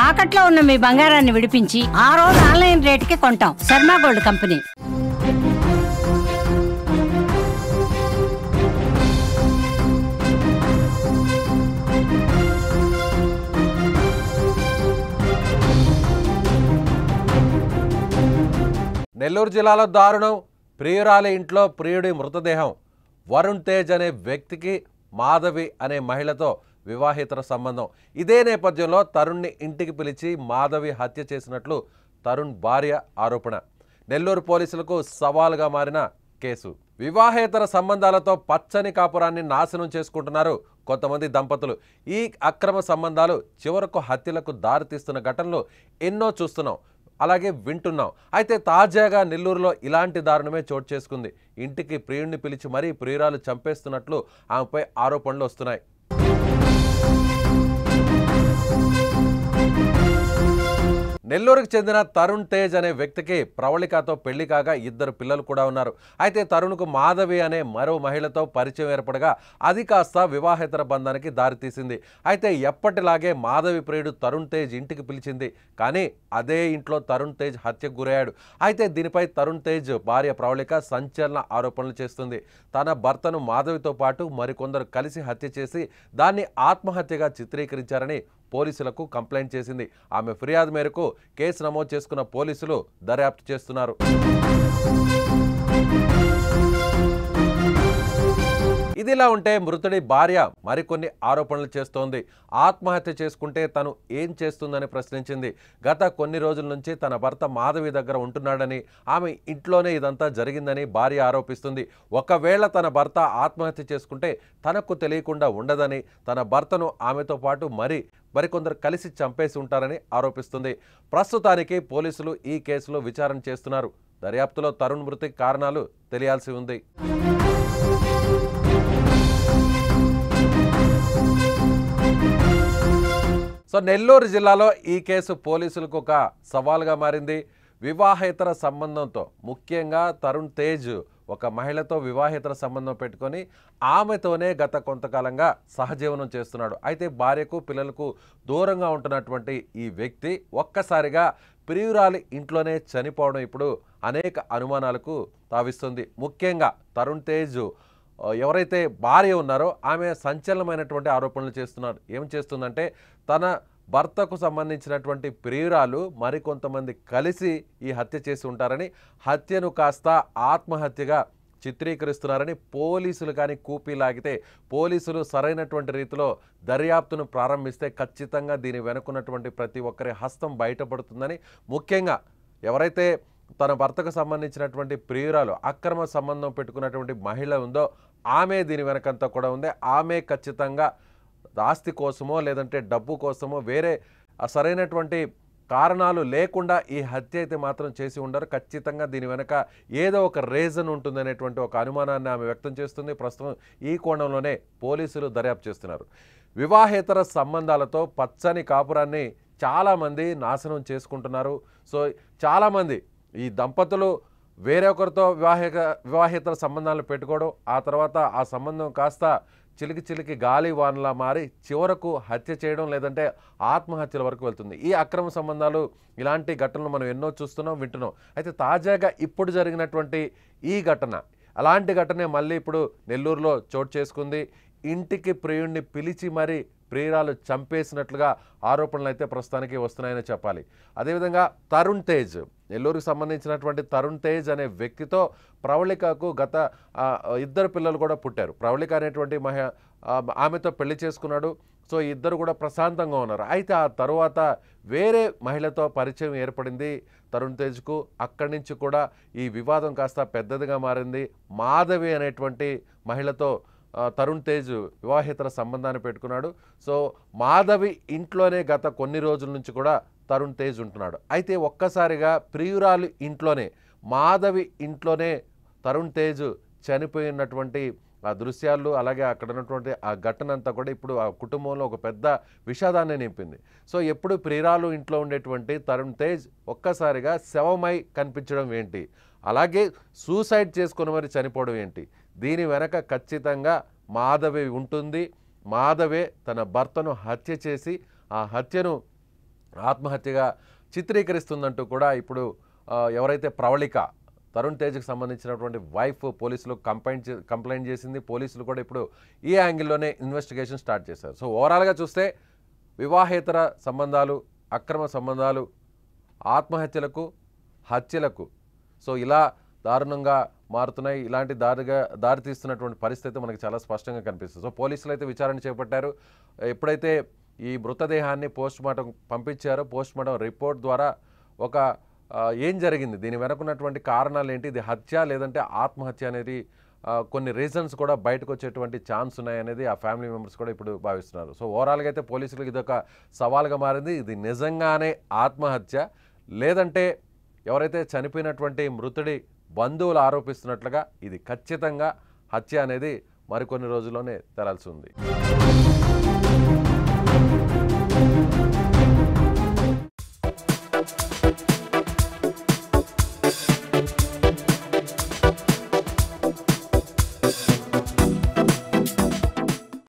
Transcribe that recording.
తాకట్లో ఉన్న మీ బంగారాన్ని విడిపించి ఆ రోజు ఆన్లైన్ రేటుకి కొంటాం. Sharma gold company. నెల్లూరు జిల్లాలో దారుణం. ప్రియురాలి ఇంట్లో ప్రియుడి మృతదేహం. వరుణ్ తేజ్ అనే వ్యక్తికి మాధవి అనే మహిళతో వివాహేతర సంబంధం. ఇదే నేపథ్యంలో తరుణ్ని ఇంటికి పిలిచి మాధవి హత్య చేసినట్లు తరుణ్ భార్య ఆరోపణ. నెల్లూరు పోలీసులకు సవాలుగా మారిన కేసు. వివాహేతర సంబంధాలతో పచ్చని కాపురాన్ని నాశనం చేసుకుంటున్నారు కొంతమంది దంపతులు. ఈ అక్రమ సంబంధాలు చివరకు హత్యలకు దారితీస్తున్న ఘటనలు ఎన్నో చూస్తున్నాం, అలాగే వింటున్నాం. అయితే తాజాగా నెల్లూరులో ఇలాంటి దారుణమే చోటు చేసుకుంది. ఇంటికి ప్రియుడిని పిలిచి మరీ ప్రియురాలు చంపేస్తున్నట్లు ఆమెపై ఆరోపణలు వస్తున్నాయి. నెల్లూరుకు చెందిన తరుణ్ తేజ్ అనే వ్యక్తికి ప్రవళికతో పెళ్లి కాగా 2 పిల్లలు కూడా ఉన్నారు. అయితే తరుణ్కు మాధవి అనే మరో మహిళతో పరిచయం ఏర్పడగా అది కాస్త వివాహేతర బంధానికి దారితీసింది. అయితే ఎప్పటిలాగే మాధవి ప్రియుడు తరుణ్ తేజ్ ఇంటికి పిలిచింది. కానీ అదే ఇంట్లో తరుణ్ తేజ్ హత్యకు గురయ్యాడు. అయితే దీనిపై తరుణ్ తేజ్ భార్య ప్రవళిక సంచలన ఆరోపణలు చేస్తుంది. తన భర్తను మాధవితో పాటు మరికొందరు కలిసి హత్య చేసి దాన్ని ఆత్మహత్యగా చిత్రీకరించారని పోలీసులకు కంప్లైంట్ చేసింది. ఆమె ఫిర్యాదు మేరకు కేసు నమోదు చేసుకున్న పోలీసులు దర్యాప్తు చేస్తున్నారు. ఇదిలా ఉంటే మృతుడి భార్య మరికొన్ని ఆరోపణలు చేస్తోంది. ఆత్మహత్య చేసుకుంటే తను ఏం చేస్తుందని ప్రశ్నించింది. గత కొన్ని రోజుల నుంచి తన భర్త మాధవి దగ్గర ఉంటున్నాడని, ఆమె ఇంట్లోనే ఇదంతా జరిగిందని భార్య ఆరోపిస్తుంది. ఒకవేళ తన భర్త ఆత్మహత్య చేసుకుంటే తనకు తెలియకుండా ఉండదని, తన భర్తను ఆమెతో పాటు మరికొందరు కలిసి చంపేసి ఉంటారని ఆరోపిస్తుంది. ప్రస్తుతానికి పోలీసులు ఈ కేసులో విచారణ చేస్తున్నారు. దర్యాప్తులో తరుణ్ మృతికి కారణాలు తెలియాల్సి ఉంది. సో నెల్లూరు జిల్లాలో ఈ కేసు పోలీసులకు ఒక సవాల్గా మారింది. వివాహేతర సంబంధంతో, ముఖ్యంగా తరుణ్ తేజ్ ఒక మహిళతో వివాహేతర సంబంధం పెట్టుకొని ఆమెతోనే గత కొంతకాలంగా సహజీవనం చేస్తున్నాడు. అయితే భార్యకు పిల్లలకు దూరంగా ఉంటున్నటువంటి ఈ వ్యక్తి ఒక్కసారిగా ప్రియురాలి ఇంట్లోనే చనిపోవడం ఇప్పుడు అనేక అనుమానాలకు తావిస్తుంది. ముఖ్యంగా తరుణ్ తేజ్ ఎవరైతే భార్య ఉన్నారో ఆమె సంచలనమైనటువంటి ఆరోపణలు చేస్తున్నారు. ఏం చేస్తుందంటే తన భర్తకు సంబంధించినటువంటి ప్రియురాలు మరికొంతమంది కలిసి ఈ హత్య చేసి ఉంటారని, హత్యను కాస్త ఆత్మహత్యగా చిత్రీకరిస్తున్నారని పోలీసులు కానీ కూపీలాగితే, పోలీసులు సరైనటువంటి రీతిలో దర్యాప్తును ప్రారంభిస్తే ఖచ్చితంగా దీని వెనుకున్నటువంటి ప్రతి ఒక్కరి హస్తం బయటపడుతుందని, ముఖ్యంగా ఎవరైతే తన భర్తకు సంబంధించినటువంటి ప్రియురాలు అక్రమ సంబంధం పెట్టుకున్నటువంటి మహిళ ఉందో ఆమె దీని వెనకంతా కూడా ఉంది. ఆమె ఖచ్చితంగా ఆస్తి కోసమో లేదంటే డబ్బు కోసమో వేరే సరైనటువంటి కారణాలు లేకుండా ఈ హత్య అయితే మాత్రం చేసి ఉండరు. ఖచ్చితంగా దీని వెనక ఏదో ఒక రీజన్ ఉంటుందనేటువంటి ఒక అనుమానాన్ని ఆమె వ్యక్తం చేస్తుంది. ప్రస్తుతం ఈ కోణంలోనే పోలీసులు దర్యాప్తు చేస్తున్నారు. వివాహేతర సంబంధాలతో పచ్చని కాపురాన్ని చాలామంది నాశనం చేసుకుంటున్నారు. సో చాలామంది ఈ దంపతులు వేరే ఒకరితో వివాహేతర సంబంధాలు పెట్టుకోవడం, ఆ తర్వాత ఆ సంబంధం కాస్త చిలికి గాలి వానలా మారి చివరకు హత్య చేయడం లేదంటే ఆత్మహత్యల వరకు వెళ్తుంది. ఈ అక్రమ సంబంధాలు, ఇలాంటి ఘటనలు మనం ఎన్నో చూస్తున్నాం, వింటున్నాం. అయితే తాజాగా ఇప్పుడు జరిగినటువంటి ఈ ఘటన, అలాంటి ఘటనే మళ్ళీ ఇప్పుడు నెల్లూరులో చోటు చేసుకుంది. ఇంటికి ప్రియుడిని పిలిచి మరీ ప్రియురాలు చంపేసినట్లుగా ఆరోపణలు అయితే ప్రస్తుతానికి వస్తున్నాయని చెప్పాలి. అదేవిధంగా తరుణ్ తేజ్, నెల్లూరుకు సంబంధించినటువంటి తరుణ్ తేజ్ అనే వ్యక్తితో ప్రవళికకు గత 2 పిల్లలు కూడా పుట్టారు. ప్రవళిక అనేటువంటి ఆమెతో పెళ్లి చేసుకున్నాడు. సో ఇద్దరు కూడా ప్రశాంతంగా ఉన్నారు. అయితే ఆ తరువాత వేరే మహిళతో పరిచయం ఏర్పడింది తరుణ్ తేజ్కు. అక్కడి నుంచి కూడా ఈ వివాదం కాస్త పెద్దదిగా మారింది. మాధవి అనేటువంటి మహిళతో తరుణ్ తేజ్ వివాహేతర సంబంధాన్ని పెట్టుకున్నాడు. సో మాధవి ఇంట్లోనే గత కొన్ని రోజుల నుంచి కూడా తరుణ్ తేజ్ ఉంటున్నాడు. అయితే ఒక్కసారిగా ప్రియురాలు ఇంట్లోనే, మాధవి ఇంట్లోనే తరుణ్ తేజ్ చనిపోయినటువంటి ఆ దృశ్యాలు, అలాగే అక్కడ ఉన్నటువంటి ఆ ఘటన అంతా కూడా ఇప్పుడు ఆ కుటుంబంలో ఒక పెద్ద విషాదాన్ని నింపింది. సో ఎప్పుడు ప్రియురాలు ఇంట్లో ఉండేటువంటి తరుణ్ తేజ్ ఒక్కసారిగా శవమై కనిపించడం ఏంటి, అలాగే సూసైడ్ చేసుకుని మరి చనిపోవడం ఏంటి? దీని వెనక ఖచ్చితంగా మాధవి ఉంటుంది. మాధవే తన భర్తను హత్య చేసి ఆ హత్యను ఆత్మహత్యగా చిత్రీకరిస్తుందంటూ కూడా ఇప్పుడు ఎవరైతే ప్రవళిక తరుణ్ తేజ్కి సంబంధించినటువంటి వైఫ్ పోలీసులకు కంప్లైంట్ చేసింది. పోలీసులు కూడా ఇప్పుడు ఈ యాంగిల్లోనే ఇన్వెస్టిగేషన్ స్టార్ట్ చేశారు. సో ఓవరాల్గా చూస్తే వివాహేతర సంబంధాలు, అక్రమ సంబంధాలు, ఆత్మహత్యలకు, హత్యలకు సో ఇలా దారుణంగా మారుతున్నాయి. ఇలాంటి దారితీస్తున్నటువంటి పరిస్థితి మనకి చాలా స్పష్టంగా కనిపిస్తుంది. సో పోలీసులు అయితే విచారణ చేపట్టారు. ఎప్పుడైతే ఈ మృతదేహాన్ని పోస్ట్మార్టం పంపించారో పోస్ట్మార్టం రిపోర్ట్ ద్వారా ఒక ఏం జరిగింది, దీని వెనుకున్నటువంటి కారణాలు ఏంటి, ఇది హత్య లేదంటే ఆత్మహత్య అనేది కొన్ని రీజన్స్ కూడా బయటకు వచ్చేటువంటి ఛాన్స్ ఉన్నాయనేది ఆ ఫ్యామిలీ మెంబర్స్ కూడా ఇప్పుడు భావిస్తున్నారు. సో ఓవరాల్గా అయితే పోలీసులకు ఇది ఒక సవాల్గా మారింది. ఇది నిజంగానే ఆత్మహత్య లేదంటే ఎవరైతే చనిపోయినటువంటి మృతుడి బంధువులు ఆరోపిస్తున్నట్లుగా ఇది ఖచ్చితంగా హత్య అనేది మరికొన్ని రోజుల్లోనే తేలాల్సి ఉంది.